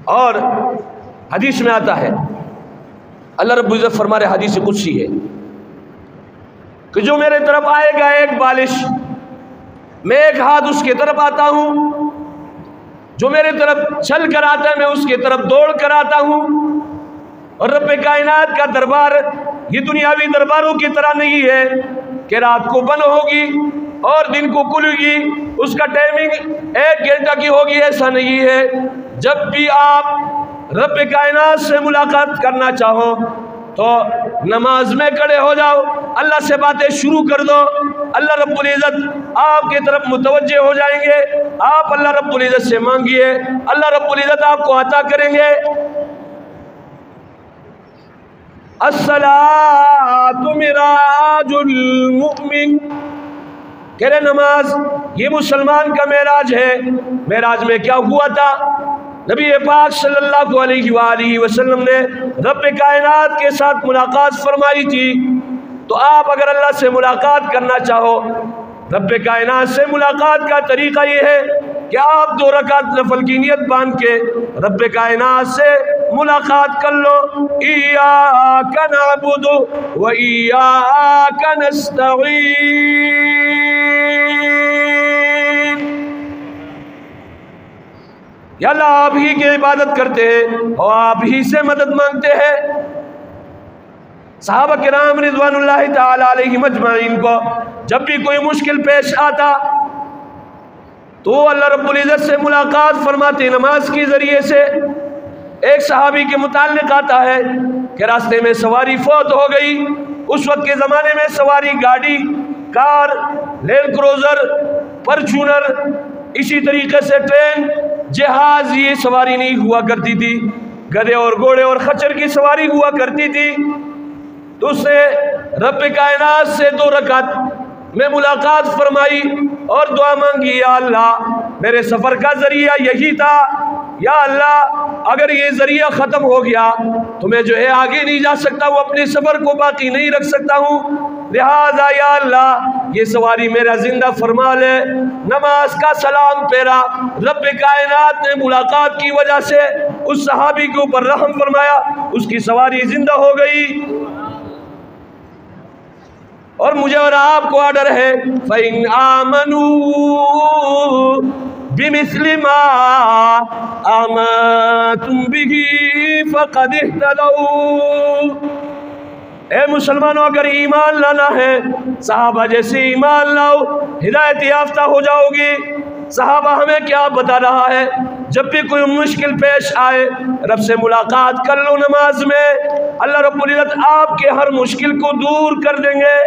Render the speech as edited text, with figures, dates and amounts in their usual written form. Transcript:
اور حدیث میں آتا ہے، اللہ رب العزت فرما رہے، حدیث قدسی ہے کہ جو میرے طرف آئے گا ایک بالش، میں ایک ہاتھ اس کی طرف آتا ہوں، جو میرے طرف چل کر آتا ہے میں اس کی طرف دوڑ کر آتا ہوں۔ اور رب کائنات کا دربار یہ دنیاوی درباروں کی طرح نہیں ہے کہ رات کو بند ہوگی اور دن کو کھلے گی، اس کا ٹائمنگ 1 گھنٹہ کی ہوگی، ایسا نہیں ہے۔ جب بھی آپ رب کائنات سے ملاقات کرنا چاہو تو نماز میں کھڑے ہو جاؤ، اللہ سے باتیں شروع کر دو، اللہ رب العزت آپ کی طرف متوجہ ہو جائیں گے، آپ اللہ رب العزت سے مانگیے، اللہ رب العزت آپ کو عطا کریں گے۔ الصلاۃ معراج المؤمن، کہہ رہے نماز یہ مسلمان کا معراج ہے۔ معراج میں کیا ہوا تھا؟ نبی پاک صلی اللہ علیہ وآلہ وسلم نے رب کائنات کے ساتھ ملاقات فرمائی تھی۔ تو آپ اگر اللہ سے ملاقات کرنا چاہو، رب کائنات سے ملاقات کا طریقہ یہ ہے کہ آپ 2 رکعت نفل کی نیت باندھ کے رب کائنات سے ملاقات کر لو۔ ایاک نعبد و ایاک نستعین، یا اللہ آپ ہی کی عبادت کرتے ہیں اور آپ ہی سے مدد مانگتے ہیں۔ صحابہ کرام رضوان اللہ تعالی علیہم اجمعین کو جب بھی کوئی مشکل پیش آتا تو اللہ رب العزت سے ملاقات فرماتے نماز کے ذریعے سے۔ ایک صحابی کے متعلق آتا ہے کہ راستے میں سواری فوت ہو گئی۔ اس وقت کے زمانے میں سواری گاڑی، کار، لینڈ کروزر، پرچونر، اسی طریقے سے ٹرین، جہاز، یہ سواری نہیں ہوا کرتی تھی، گدھے اور گھوڑے اور خچر کی سواری ہوا کرتی تھی۔ تو اس نے رب کائنات سے 2 رکعت میں ملاقات فرمائی اور دعا مانگی، یا اللہ میرے سفر کا ذریعہ یہی تھا، یا اللہ اگر یہ ذریعہ ختم ہو گیا تو میں جو ہے آگے نہیں جا سکتا ہوں، اپنے سفر کو باقی نہیں رکھ سکتا ہوں، لہذا یا اللہ یہ سواری میرا زندہ فرما لے۔ نماز کا سلام پھیرا، رب کائنات نے ملاقات کی وجہ سے اس صحابی کے اوپر رحم فرمایا، اس کی سواری زندہ ہو گئی۔ اور مجھے اور آپ کو آرڈر ہے، فَإِنْ آمَنُوا بِمِثْلِ مَا آمَنْتُمْ بِهِ فَقَدِ اهْتَدَوْا۔ اے مسلمانوں اگر ایمان لانا ہے صحابہ جیسے ایمان لاؤ، ہدایت یافتہ ہو جاؤ گے۔ صحابہ ہمیں کیا بتا رہا ہے؟ جب بھی کوئی مشکل پیش آئے رب سے ملاقات کر لو نماز میں، اللہ رب العزت آپ کے ہر مشکل کو دور کر دیں گے۔